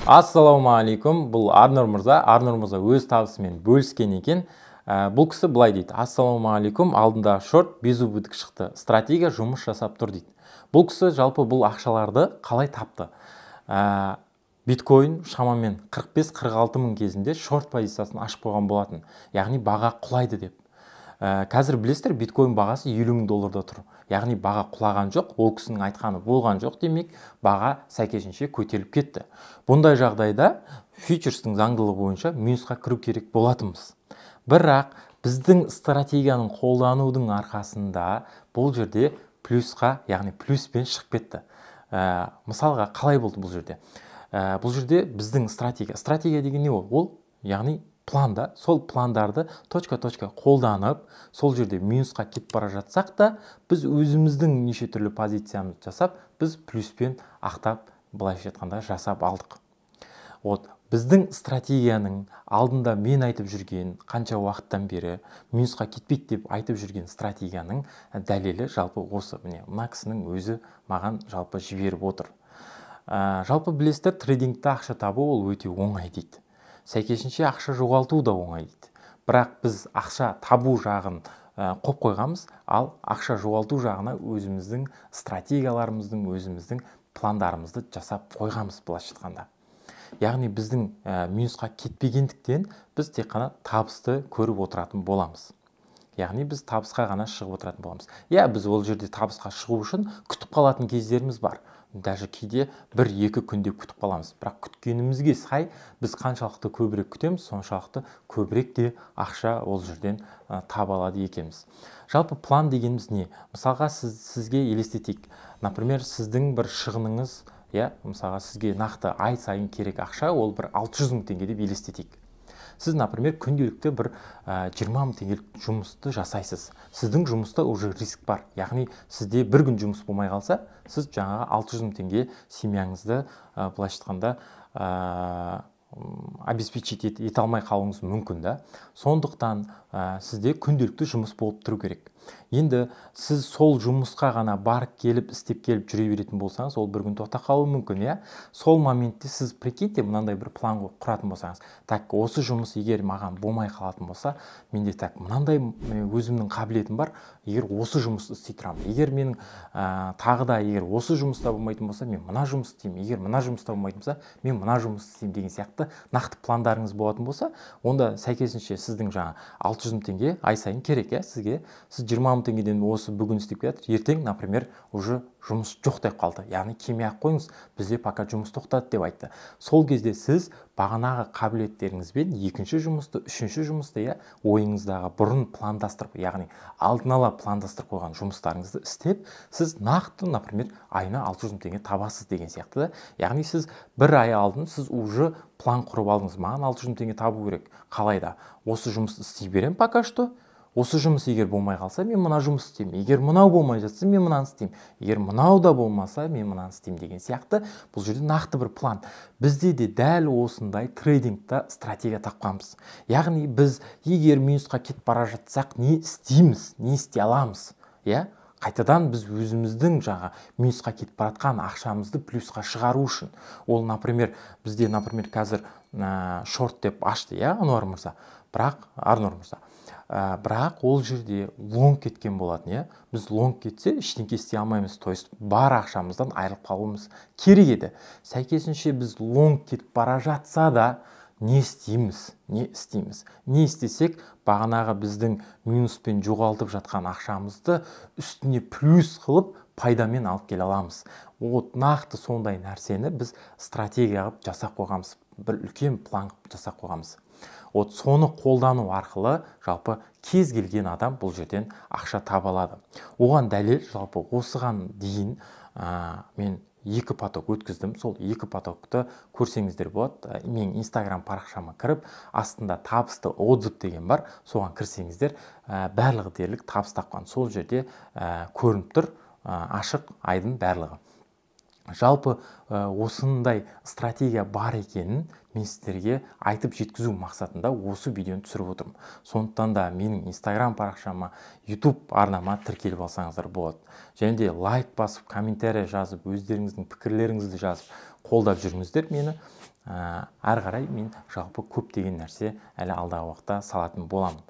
Ассалаумағалейкум, бұл Арнұр Мырза. Арнұр Мырза өз табысымен бөліскен екен. Бұл кісі былай дейді: ассалаумағалейкум, алдында шорт безубыток шықты, стратегия жұмыс жасап тұр дейді. Бұл кісі жалпы бұл ақшаларды қалай тапты? Биткоин шамамен 45-46 мың кезінде шорт позициясын ашып қойған болатын, яғни баға құлайды деп. Қазір білесіздер, биткоин бағасы $50,000 тұр. Яғни баға құлаған жоқ, ол кісінің айтқаны болған жоқ демек, баға сәйкесінше көтеріліп кетті. Бұндай жағдайда фьючерстің заңдылығы бойынша минусқа кіру керек болатынбыз. Бірақ біздің стратегияның қолданудың арқасында бұл жерде плюсқа, яғни плюспен шығып кетті. Мысалға қалай болды бұл жерде? Бұл жерде біздің стратегия деген не ол? Ол яғни планда, сол пландарды точка-точка қолданып, сол жерде минусқа кетіп бара жатсақ та, біз өзіміздің неше түрлі позициямызды жасап, біз плюспен ақтап, былайша айтқанда жасап алдық. Біздің стратегияның алдында мен айтып жүрген, қанша уақыттан бері минусқа кетпейді деп айтып жүрген стратегияның дәлелі жалпы осы. Мына кісінің өзі маған жалпы жіберіп отыр. Жалпы білесіздер, трейдингте ақша табу ол өте оңай дейді. Сәйкесінше ақша жоғалту да оңай дейді. Бірақ біз ақша табу жағын қойып қойғанбыз, ал ақша жоғалту жағына өзіміздің стратегияларымыздың, өзіміздің пландарымызды жасап қойғанбыз былайша айтқанда. Яғни біздің минусқа кетпегендіктен біз тек қана табысты көріп отыратын боламыз. Яғни біз табысқа ғана шығып отыратын боламыз. Біз ол жерде табысқа шығу үшін күтіп қалатын кездеріміз бар. Даже кейде 1-2 күнде күтіп қаламыз. Бірақ күткенімізге сай біз қаншалықты көбірек күтеміз, соншалықты көбірек те ақша ол жерден таба алады екенбіз. Жалпы план дегеніміз не? Мысалға сізге елестетейік. Например, сіздің бір шығыныңыз, мысалға сізге нақты ай сайын керек ақша, ол бір 600 мың теңге деп елестетейік. Сіз, например, күнделікті бір 20 мың теңгелік жұмысты жасайсыз. Сіздің жұмыста уже риск бар. Яғни сізде бір күн жұмыс болмай қалса, сіз жаңағы 600 мың теңге семьяңызды былайша айтқанда обеспечить ете алмай қалуыңыз мүмкін да. Сондықтан сізде күнделікті жұмыс болып тұру керек. Енді сіз сол жұмысқа ғана барып келіп, істеп келіп жүре беретін болсаңыз, ол бір күн тоқтап қалуы мүмкін, Сол моментте сіз прикиньте, мынандай бір план құратын болсаңыз, так, осы жұмыс егер маған болмай қалатын болса, менде так, мынандай өзімнің қабілетім бар, егер осы жұмысты істей тұрамын. Егер менің тағы да егер осы жұмыста болмайтын болса, мен мына жұмысты істеймін. Егер мына жұмыста болмайтын болса, мен мына жұмысты істеймін деген сияқты нақты пландарыңыз болатын болса, онда сәйкесінше сіздің жаңа 600 мың теңге ай сайын керек, сізге. Сіз 20 мың теңгеден осы бүгін істеп келатыр, ертең, например, уже жұмыс жоқ деп қалды. Яғни келмей-ақ қойыңыз, бізде пока жұмыс тоқтады деп айтты. Сол кезде сіз бағанағы қабілеттеріңізбен екінші жұмысты, үшінші жұмысты, ойыңыздағы бұрын пландастырып, яғни алдын ала пландастырып қойған жұмыстарыңызды істеп, сіз нақты, например, айына 600 мың теңге табасыз деген сияқты. Яғни сіз бір ай алдын сіз уже план құрып алдыңыз. Маған 600 мың теңге табу керек. Қалайда? Осы жұмысты істей берем пока что. Осы жұмыс егер болмай қалса, мен мына жұмыс істеймін. Егер мынау болмай жатса, мен мынаны істеймін. Егер мынау да болмаса, мен мынаны істеймін деген сияқты. Бұл жерде нақты бір план. Бізде де дәл осындай трейдингта стратегия тапқанбыз. Яғни біз егер минусқа кетіп бара жатсақ, не істейміз, не істей аламыз, Қайтадан біз өзіміздің минусқа кетіп баратқан ақшамызды плюсқа шығару үшін. Ол, например, бізде, қазір шорт деп ашты, Арнұр Мырза. Бірақ ол жерде лонг кеткен болатын, Біз лонг кетсе, ештеңе істей алмаймыз. То есть бар ақшамыздан айырылып қалуымыз керек еді. Сәйкесінше біз лонг кетіп бара жатса да, не істейміз? Не істесек, бағанағы біздің минуспен жоғалтып жатқан ақшамызды үстіне плюс қылып, пайдамен алып келе аламыз. Нақты сондай нәрсені біз стратегия қылып жасап қойғанбыз. Бір үлкен план жасап қойғанбыз. Соны қолдану арқылы жалпы кез келген адам бұл жерден ақша таба алады. Оған дәлел жалпы осыған дейін мен 2 поток өткіздім. Сол 2 потокты көрсеңіздер болады. Мен Instagram парақшама кіріп, астында табысты отзыв деген бар. Соған кірсеңіздер, барлығы дерлік табыс тапқан. Сол жерде көрініп тұр, ашық, айдын барлығы. Жалпы осындай стратегия бар екенін мен сіздерге айтып жеткізу мақсатында осы видеоны түсіріп отырмын. Сондықтан да менің Instagram парақшама, YouTube арнама тіркеліп алсаңыздар болады. Және де лайк басып, комментарий жазып, өздеріңіздің пікірлеріңізді жазып, қолдап жүріңіздер мені. ары қарай мен жалпы көптеген нәрсе әлі алдағы уақытта салатын боламын.